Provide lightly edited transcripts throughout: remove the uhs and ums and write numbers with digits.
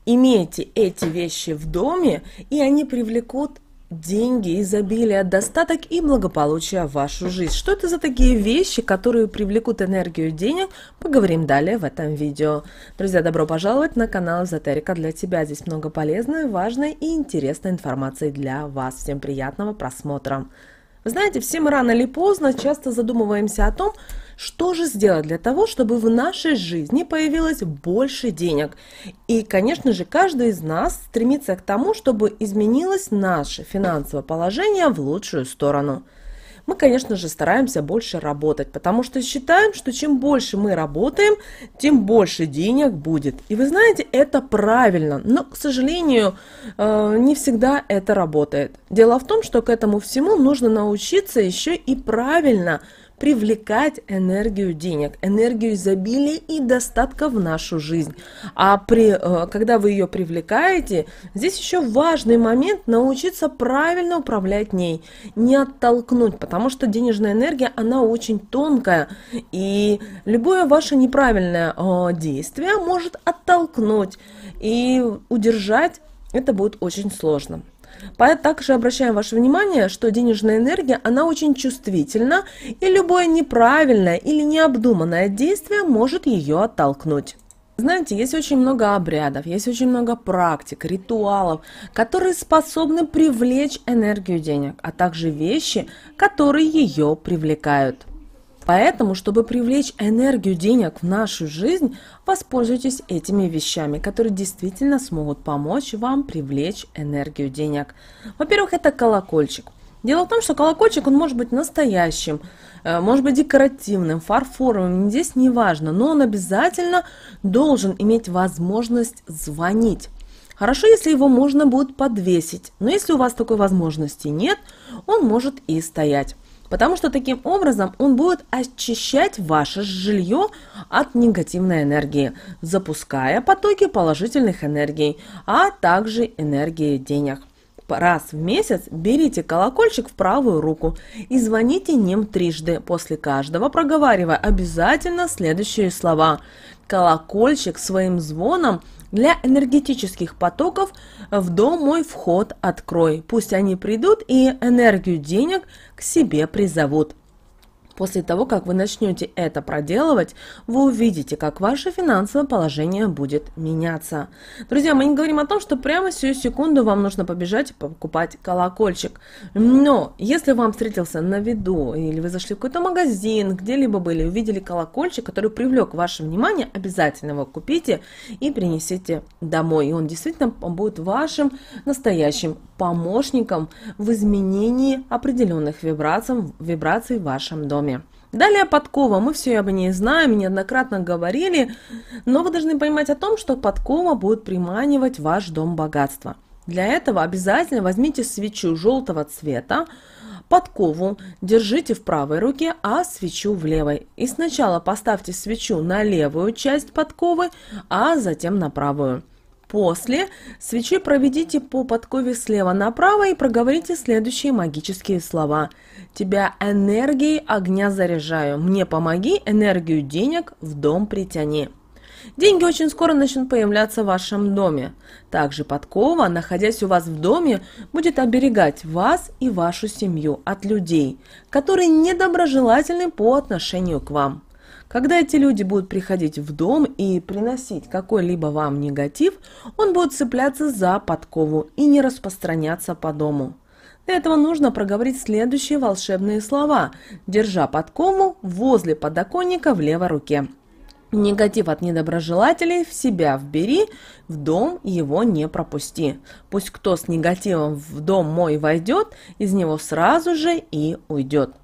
Имейте эти вещи в доме, и они привлекут деньги, изобилие, достаток и благополучие в вашу жизнь. Что это за такие вещи, которые привлекут энергию денег, поговорим далее в этом видео. Друзья, добро пожаловать на канал Эзотерика для тебя. Здесь много полезной, важной и интересной информации для вас. Всем приятного просмотра. Вы знаете, все мы рано или поздно часто задумываемся о том, что же сделать для того, чтобы в нашей жизни появилось больше денег. И, конечно же, каждый из нас стремится к тому, чтобы изменилось наше финансовое положение в лучшую сторону. Мы, конечно же, стараемся больше работать, потому что считаем, что чем больше мы работаем, тем больше денег будет. И вы знаете, это правильно, но, к сожалению, не всегда это работает. Дело в том, что к этому всему нужно научиться еще и правильно привлекать энергию денег, энергию изобилия и достатка в нашу жизнь. Когда вы ее привлекаете, здесь еще важный момент научиться правильно управлять ней, не оттолкнуть, потому что денежная энергия, она очень тонкая, и любое ваше неправильное действие может оттолкнуть, и удержать это будет очень сложно. Также обращаем ваше внимание, что денежная энергия, она очень чувствительна, и любое неправильное или необдуманное действие может ее оттолкнуть. Знаете, есть очень много обрядов, есть очень много практик, ритуалов, которые способны привлечь энергию денег, а также вещи, которые ее привлекают. Поэтому, чтобы привлечь энергию денег в нашу жизнь, воспользуйтесь этими вещами, которые действительно смогут помочь вам привлечь энергию денег. Во-первых, это колокольчик. Дело в том, что колокольчик, он может быть настоящим, может быть декоративным, фарфоровым, здесь не важно, но он обязательно должен иметь возможность звонить. Хорошо, если его можно будет подвесить, но если у вас такой возможности нет, он может и стоять. Потому что таким образом он будет очищать ваше жилье от негативной энергии, запуская потоки положительных энергий, а также энергии денег. Раз в месяц берите колокольчик в правую руку и звоните ним трижды, после каждого проговаривая обязательно следующие слова. Колокольчик своим звоном для энергетических потоков в дом мой вход открой. Пусть они придут и энергию денег к себе призовут. После того, как вы начнете это проделывать, вы увидите, как ваше финансовое положение будет меняться. Друзья, мы не говорим о том, что прямо сию секунду вам нужно побежать и покупать колокольчик. Но если вам встретился на виду, или вы зашли в какой-то магазин, где-либо были, увидели колокольчик, который привлек ваше внимание, обязательно его купите и принесите домой. И он действительно будет вашим настоящим помощником в изменении определенных вибраций в вашем доме. Далее подкова. Мы все об ней знаем, неоднократно говорили, но вы должны понимать о том, что подкова будет приманивать в ваш дом богатства. Для этого обязательно возьмите свечу желтого цвета, подкову держите в правой руке, а свечу в левой. И сначала поставьте свечу на левую часть подковы, а затем на правую. После свечой проведите по подкове слева направо и проговорите следующие магические слова. Тебя энергией огня заряжаю, мне помоги, энергию денег в дом притяни. Деньги очень скоро начнут появляться в вашем доме. Также подкова, находясь у вас в доме, будет оберегать вас и вашу семью от людей, которые недоброжелательны по отношению к вам. Когда эти люди будут приходить в дом и приносить какой-либо вам негатив, он будет цепляться за подкову и не распространяться по дому. Для этого нужно проговорить следующие волшебные слова, держа подкову возле подоконника в левой руке. Негатив от недоброжелателей в себя вбери, в дом его не пропусти. Пусть кто с негативом в дом мой войдет, из него сразу же и уйдет.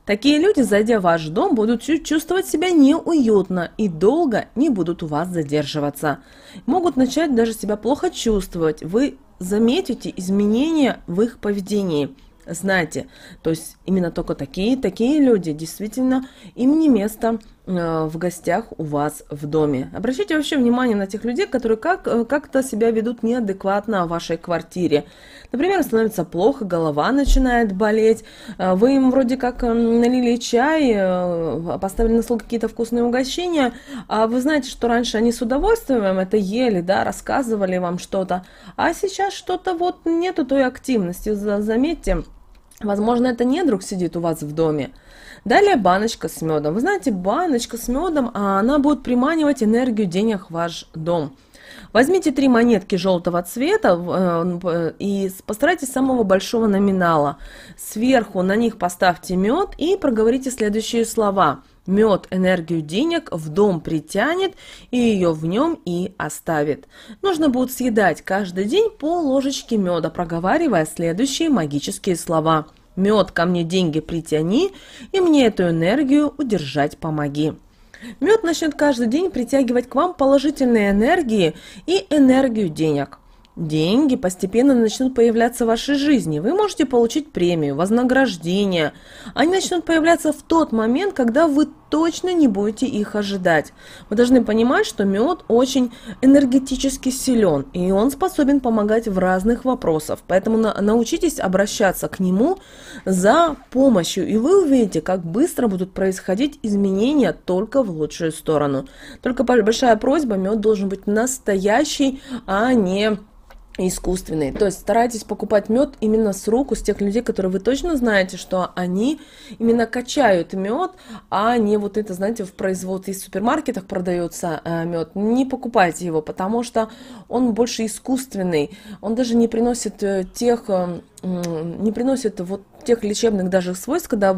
Такие люди, зайдя в ваш дом, будут чувствовать себя неуютно и долго не будут у вас задерживаться. Могут начать даже себя плохо чувствовать. Вы заметите изменения в их поведении. Знаете, то есть именно только такие люди, действительно, им не место в гостях у вас в доме. Обращайте вообще внимание на тех людей, которые как-то себя ведут неадекватно в вашей квартире. Например, становится плохо, голова начинает болеть, вы им вроде как налили чай, поставили на стол какие-то вкусные угощения, а вы знаете, что раньше они с удовольствием это ели, да, рассказывали вам что-то, а сейчас что-то вот нету той активности, заметьте. Возможно, это недруг сидит у вас в доме. Далее баночка с медом. Вы знаете, баночка с медом, она будет приманивать энергию денег в ваш дом. Возьмите 3 монетки желтого цвета и постарайтесь самого большого номинала. Сверху на них поставьте мед и проговорите следующие слова. Мед энергию денег в дом притянет и ее в нем и оставит. Нужно будет съедать каждый день по ложечке меда, проговаривая следующие магические слова. Мед ко мне деньги притяни, и мне эту энергию удержать помоги. Мед начнет каждый день притягивать к вам положительные энергии и энергию денег. Деньги постепенно начнут появляться в вашей жизни. Вы можете получить премию, вознаграждение. Они начнут появляться в тот момент, когда вы точно не будете их ожидать. Вы должны понимать, что мед очень энергетически силен, и он способен помогать в разных вопросах. Поэтому научитесь обращаться к нему за помощью, и вы увидите, как быстро будут происходить изменения только в лучшую сторону. Только большая просьба, мед должен быть настоящий, а не искусственный. То есть старайтесь покупать мед именно с рук, с тех людей, которые вы точно знаете, что они именно качают мед, а не вот это, знаете, в производстве, в супермаркетах продается мед. Не покупайте его, потому что он больше искусственный. Он даже не приносит вот тех лечебных даже свойств, когда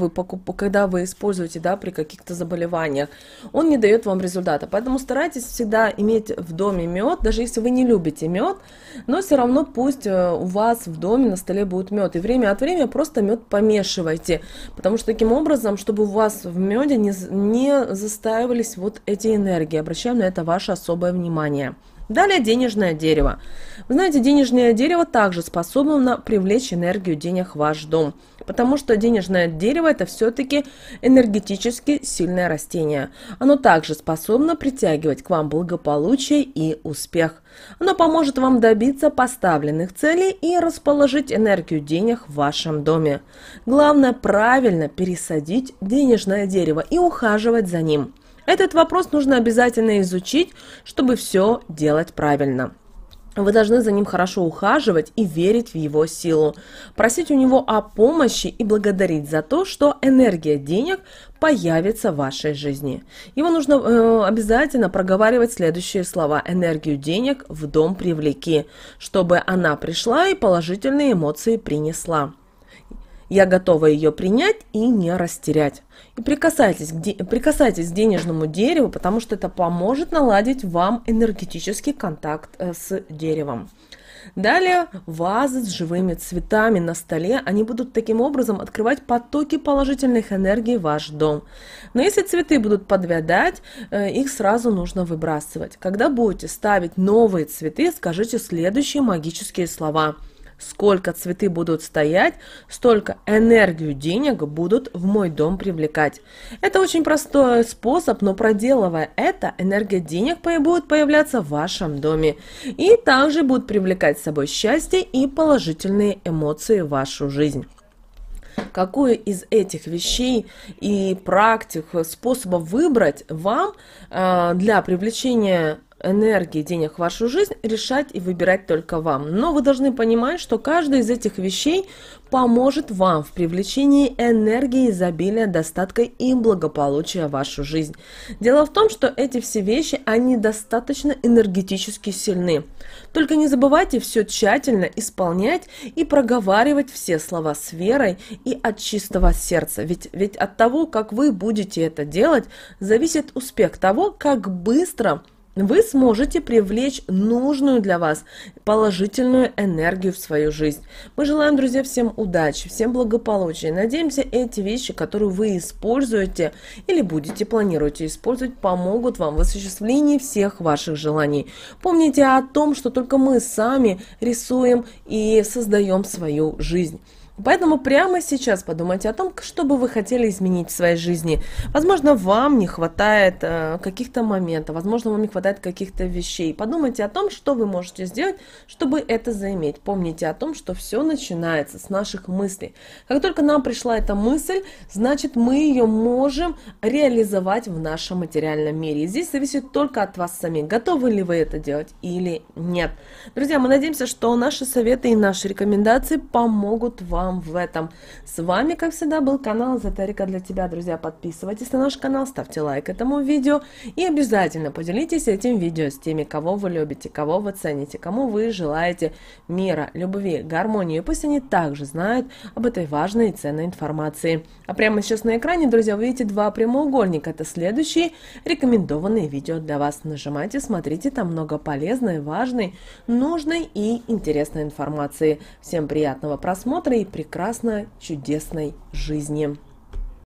вы используете, да, при каких-то заболеваниях. Он не дает вам результата. Поэтому старайтесь всегда иметь в доме мед, даже если вы не любите мед, но все равно пусть у вас в доме на столе будет мед. И время от времени просто мед помешивайте, потому что таким образом, чтобы у вас в меде не застаивались вот эти энергии. Обращаем на это ваше особое внимание. Далее денежное дерево. Вы знаете, денежное дерево также способно привлечь энергию денег в ваш дом, потому что денежное дерево это все-таки энергетически сильное растение. Оно также способно притягивать к вам благополучие и успех. Оно поможет вам добиться поставленных целей и расположить энергию денег в вашем доме. Главное правильно пересадить денежное дерево и ухаживать за ним. Этот вопрос нужно обязательно изучить, чтобы все делать правильно. Вы должны за ним хорошо ухаживать и верить в его силу, просить у него о помощи и благодарить за то, что энергия денег появится в вашей жизни. Его нужно обязательно проговаривать следующие слова. Энергию денег в дом привлеки, чтобы она пришла и положительные эмоции принесла. Я готова ее принять и не растерять. И прикасайтесь к денежному дереву, потому что это поможет наладить вам энергетический контакт с деревом. Далее вазы с живыми цветами на столе, они будут таким образом открывать потоки положительных энергий в ваш дом. Но если цветы будут подвядать, их сразу нужно выбрасывать. Когда будете ставить новые цветы, скажите следующие магические слова. Сколько цветы будут стоять, столько энергию денег будут в мой дом привлекать. Это очень простой способ, но проделывая это, энергия денег будет появляться в вашем доме. И также будет привлекать с собой счастье и положительные эмоции в вашу жизнь. Какую из этих вещей и практик, способов выбрать вам для привлечения энергии денег в вашу жизнь, решать и выбирать только вам. Но вы должны понимать, что каждая из этих вещей поможет вам в привлечении энергии, изобилия, достатка и благополучия в вашу жизнь. Дело в том, что эти все вещи, они достаточно энергетически сильны. Только не забывайте все тщательно исполнять и проговаривать все слова с верой и от чистого сердца. Ведь от того, как вы будете это делать, зависит успех того, как быстро вы сможете привлечь нужную для вас положительную энергию в свою жизнь. Мы желаем, друзья, всем удачи, всем благополучия. Надеемся, эти вещи, которые вы используете или планируете использовать, помогут вам в осуществлении всех ваших желаний. Помните о том, что только мы сами рисуем и создаем свою жизнь. Поэтому прямо сейчас подумайте о том, что бы вы хотели изменить в своей жизни. Возможно, вам не хватает каких-то моментов, возможно, вам не хватает каких-то вещей. Подумайте о том, что вы можете сделать, чтобы это заиметь. Помните о том, что все начинается с наших мыслей. Как только нам пришла эта мысль, значит, мы ее можем реализовать в нашем материальном мире. И здесь зависит только от вас самих, готовы ли вы это делать или нет. Друзья, мы надеемся, что наши советы и наши рекомендации помогут вам в этом. С вами, как всегда, был канал Эзотерика для тебя. Друзья, подписывайтесь на наш канал, ставьте лайк этому видео и обязательно поделитесь этим видео с теми, кого вы любите, кого вы цените, кому вы желаете мира, любви, гармонии. И пусть они также знают об этой важной и ценной информации. А прямо сейчас на экране, друзья, вы видите два прямоугольника. Это следующие рекомендованные видео для вас. Нажимайте, смотрите, там много полезной, важной, нужной и интересной информации. Всем приятного просмотра и прекрасной, чудесной жизни.